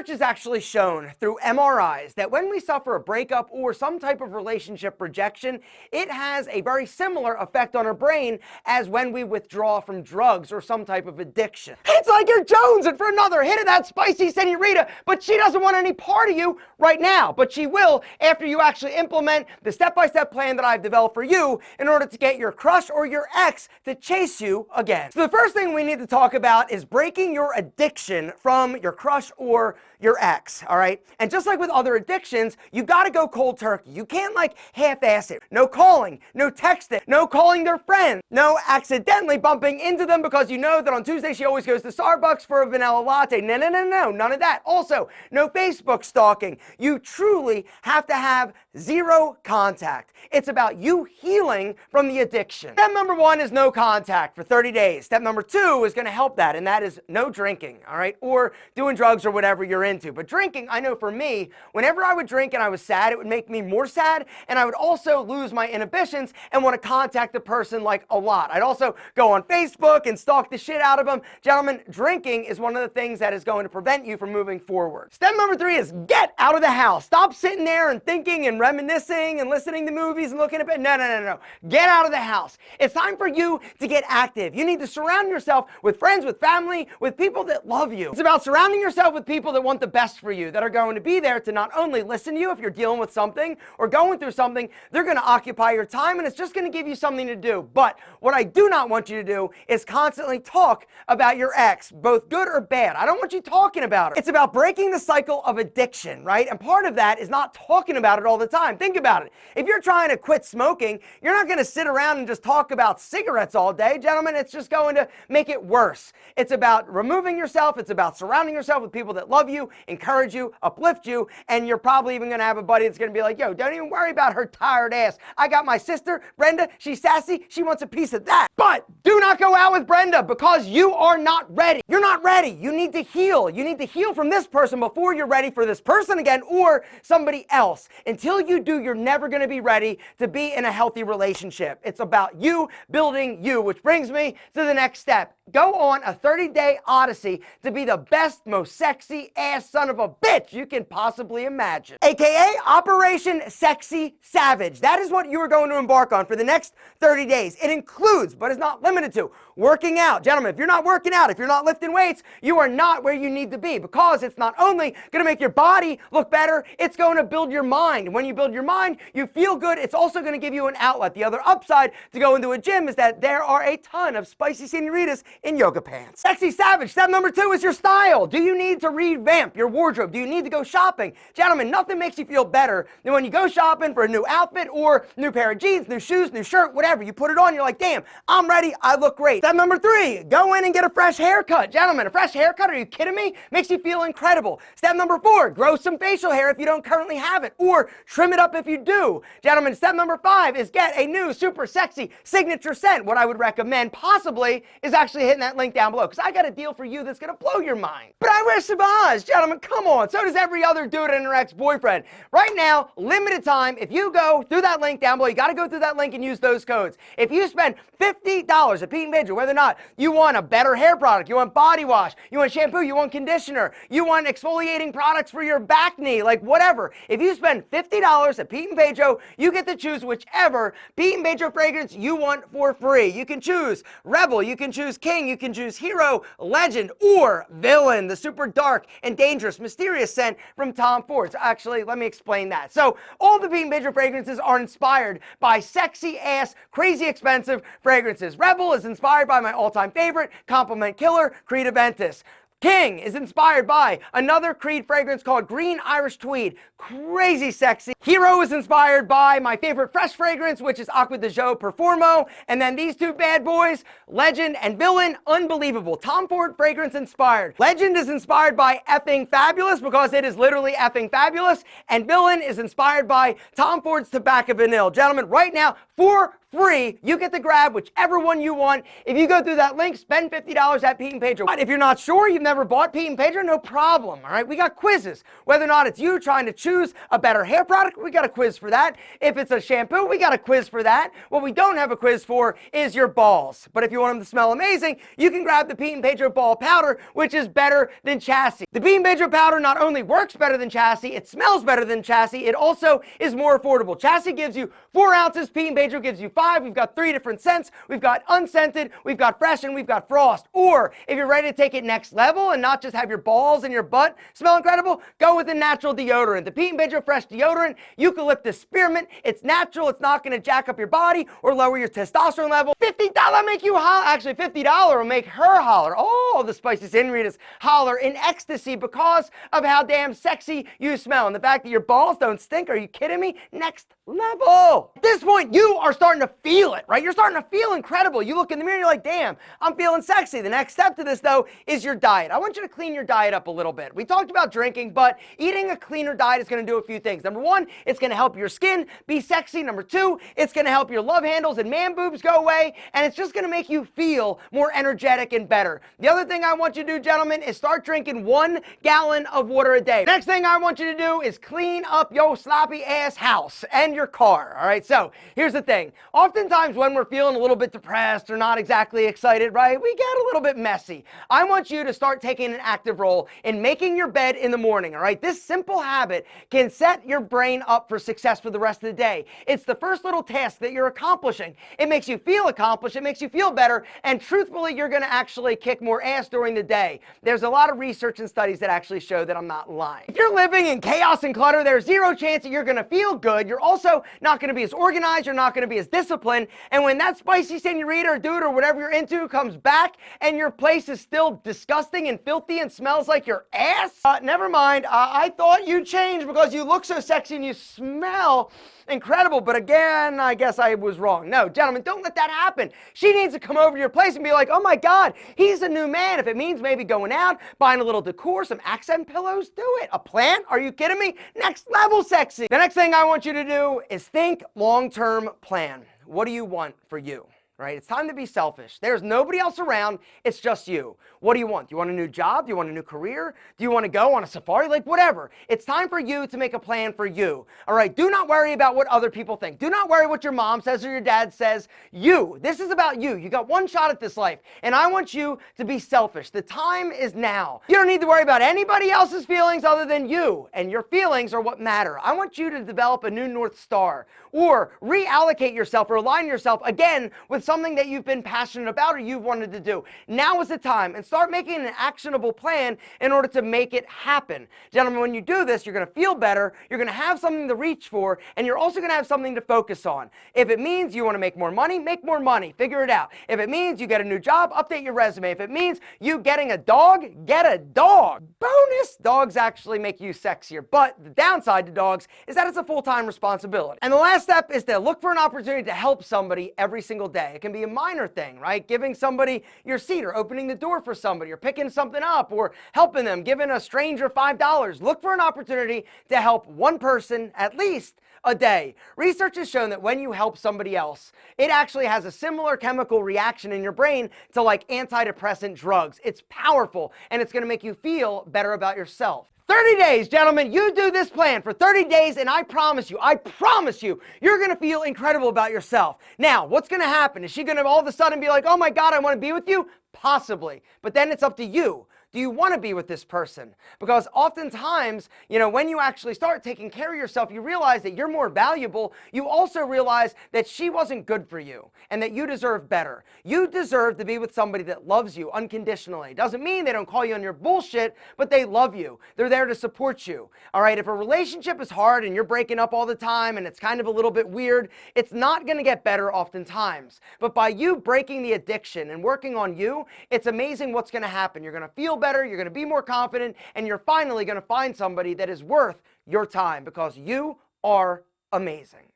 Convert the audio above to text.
Research has actually shown through MRIs that when we suffer a breakup or some type of relationship rejection, it has a very similar effect on our brain as when we withdraw from drugs or some type of addiction. It's like you're jonesing for another hit of that spicy señorita, but she doesn't want any part of you right now, but she will after you actually implement the step-by-step plan that I've developed for you in order to get your crush or your ex to chase you again. So the first thing we need to talk about is breaking your addiction from your crush or your ex, all right? And just like with other addictions, you gotta go cold turkey. You can't like half-ass it. No calling, no texting, no calling their friends, no accidentally bumping into them because you know that on Tuesday she always goes to Starbucks for a vanilla latte. No, none of that. Also, no Facebook stalking. You truly have to have zero contact. It's about you healing from the addiction. Step number 1 is no contact for 30 days. Step number 2 is gonna help that, and that is no drinking, all right? Or doing drugs or whatever you're into. But drinking, I know for me, whenever I would drink and I was sad, it would make me more sad, and I would also lose my inhibitions and want to contact the person like a lot. I'd also go on Facebook and stalk the shit out of them. Gentlemen, drinking is one of the things that is going to prevent you from moving forward. Step number 3 is get out of the house. Stop sitting there and thinking and reminiscing and listening to movies and looking at it. No. Get out of the house. It's time for you to get active. You need to surround yourself with friends, with family, with people that love you. It's about surrounding yourself with people that want the best for you, that are going to be there to not only listen to you if you're dealing with something or going through something, they're going to occupy your time and it's just going to give you something to do. But what I do not want you to do is constantly talk about your ex, both good or bad. I don't want you talking about it. It's about breaking the cycle of addiction, right? And part of that is not talking about it all the time. Think about it. If you're trying to quit smoking, you're not going to sit around and just talk about cigarettes all day. Gentlemen, it's just going to make it worse. It's about removing yourself. It's about surrounding yourself with people that love you, encourage you, uplift you, and you're probably even going to have a buddy that's going to be like, yo, don't even worry about her tired ass. I got my sister, Brenda. She's sassy. She wants a piece of that. But do not go out with Brenda because you are not ready. You're not ready. You need to heal. You need to heal from this person before you're ready for this person again or somebody else. Until you do, you're never going to be ready to be in a healthy relationship. It's about you building you, which brings me to the next step. Go on a 30-day odyssey to be the best, most sexy ass son of a bitch you can possibly imagine. AKA Operation Sexy Savage. That is what you are going to embark on for the next 30 days. It includes, but is not limited to, working out. Gentlemen, if you're not working out, if you're not lifting weights, you are not where you need to be because it's not only going to make your body look better, it's going to build your mind. When you build your mind, you feel good. It's also going to give you an outlet. The other upside to go into a gym is that there are a ton of spicy señoritas in yoga pants. Sexy Savage. Step number 2 is your style. Do you need to revamp your wardrobe? Do you need to go shopping? Gentlemen, nothing makes you feel better than when you go shopping for a new outfit or new pair of jeans, new shoes, new shirt, whatever. You put it on, you're like, damn, I'm ready. I look great. Step number 3, go in and get a fresh haircut. Gentlemen, a fresh haircut, are you kidding me? Makes you feel incredible. Step number 4, grow some facial hair if you don't currently have it or trim it up if you do. Gentlemen, step number 5 is get a new super sexy signature scent. What I would recommend possibly is actually hitting that link down below because I got a deal for you that's going to blow your mind. But I wear Sauvage. Gentlemen, come on. So does every other dude and her ex-boyfriend. Right now, limited time, if you go through that link down below, you got to go through that link and use those codes. If you spend $50 at Pete and Vigil, whether or not you want a better hair product, you want body wash, you want shampoo, you want conditioner, you want exfoliating products for your back knee, like whatever. If you spend $50 at Pete and Pedro, you get to choose whichever Pete and Pedro fragrance you want for free. You can choose Rebel, you can choose King, you can choose Hero, Legend, or Villain, the super dark and dangerous, mysterious scent from Tom Ford. So actually, let me explain that. So all the Pete and Pedro fragrances are inspired by sexy ass, crazy expensive fragrances. Rebel is inspired by my all-time favorite, Compliment Killer, Creed Aventus. King is inspired by another Creed fragrance called Green Irish Tweed. Crazy sexy. Hero is inspired by my favorite fresh fragrance, which is Acqua di Gio Performo. And then these two bad boys, Legend and Villain, unbelievable. Tom Ford fragrance inspired. Legend is inspired by effing fabulous because it is literally effing fabulous. And Villain is inspired by Tom Ford's Tobacco Vanille. Gentlemen, right now, for free. You get to grab whichever one you want. If you go through that link, spend $50 at Pete and Pedro. But if you're not sure, you've never bought Pete and Pedro, no problem, all right? We got quizzes. Whether or not it's you trying to choose a better hair product, we got a quiz for that. If it's a shampoo, we got a quiz for that. What we don't have a quiz for is your balls. But if you want them to smell amazing, you can grab the Pete and Pedro ball powder, which is better than Chassis. The Pete and Pedro powder not only works better than Chassis, it smells better than Chassis, it also is more affordable. Chassis gives you 4 ounces, Pete and Pedro gives you 5. We've got 3 different scents. We've got unscented, we've got fresh, and we've got frost. Or if you're ready to take it next level and not just have your balls and your butt smell incredible, go with a natural deodorant. The Pete and Pedro Fresh Deodorant, eucalyptus spearmint. It's natural. It's not going to jack up your body or lower your testosterone level. $50 make you holler. Actually, $50 will make her holler. Oh, the spicy senoritas holler in ecstasy because of how damn sexy you smell. And the fact that your balls don't stink. Are you kidding me? Next level. At this point, you are starting to feel it, right? You're starting to feel incredible. You look in the mirror, you're like, damn, I'm feeling sexy. The next step to this, though, is your diet. I want you to clean your diet up a little bit. We talked about drinking, but eating a cleaner diet is going to do a few things. Number 1, it's going to help your skin be sexy. Number 2, it's going to help your love handles and man boobs go away, and it's just going to make you feel more energetic and better. The other thing I want you to do, gentlemen, is start drinking 1 gallon of water a day. Next thing I want you to do is clean up your sloppy ass house and your car. All right, so here's the thing. Oftentimes when we're feeling a little bit depressed or not exactly excited, right, we get a little bit messy. I want you to start taking an active role in making your bed in the morning. All right, this simple habit can set your brain up for success for the rest of the day. It's the first little task that you're accomplishing. It makes you feel accomplished, it makes you feel better, and truthfully, you're going to actually kick more ass during the day. There's a lot of research and studies that actually show that I'm not lying. If you're living in chaos and clutter, there's zero chance that you're going to feel good. You're also not going to be as organized, you're not going to be as disciplined, and when that spicy señorita or dude or whatever you're into comes back and your place is still disgusting and filthy and smells like your ass, never mind. I thought you changed because you look so sexy and you smell incredible, but again, I guess I was wrong. No, gentlemen, don't let that happen. She needs to come over to your place and be like, oh my God, he's a new man. If it means maybe going out, buying a little decor, some accent pillows, do it. A plant? Are you kidding me? Next level sexy. The next thing I want you to do is think long-term plan. What do you want for you? Right? It's time to be selfish. There's nobody else around. It's just you. What do you want? Do you want a new job? Do you want a new career? Do you want to go on a safari? Like whatever. It's time for you to make a plan for you. All right. Do not worry about what other people think. Do not worry what your mom says or your dad says. You. This is about you. You got one shot at this life. And I want you to be selfish. The time is now. You don't need to worry about anybody else's feelings other than you. And your feelings are what matter. I want you to develop a new North Star or reallocate yourself or align yourself again with something that you've been passionate about or you've wanted to do. Now is the time, and start making an actionable plan in order to make it happen. Gentlemen, when you do this, you're going to feel better, you're going to have something to reach for, and you're also going to have something to focus on. If it means you want to make more money, figure it out. If it means you get a new job, update your resume. If it means you getting a dog, get a dog. Bonus, dogs actually make you sexier, but the downside to dogs is that it's a full-time responsibility. And the last step is to look for an opportunity to help somebody every single day. It can be a minor thing, right? Giving somebody your seat or opening the door for somebody or picking something up or helping them, giving a stranger $5. Look for an opportunity to help one person at least a day. Research has shown that when you help somebody else, it actually has a similar chemical reaction in your brain to like antidepressant drugs. It's powerful and it's going to make you feel better about yourself. 30 days, gentlemen, you do this plan for 30 days and I promise you, you're going to feel incredible about yourself. Now, what's going to happen? Is she going to all of a sudden be like, oh my God, I want to be with you? Possibly. But then it's up to you. Do you want to be with this person? Because oftentimes, when you actually start taking care of yourself, you realize that you're more valuable. You also realize that she wasn't good for you and that you deserve better. You deserve to be with somebody that loves you unconditionally. Doesn't mean they don't call you on your bullshit, but they love you. They're there to support you. All right, if a relationship is hard and you're breaking up all the time and it's kind of a little bit weird, it's not going to get better oftentimes. But by you breaking the addiction and working on you, it's amazing what's going to happen. You're going to feel better, you're going to be more confident, and you're finally going to find somebody that is worth your time because you are amazing.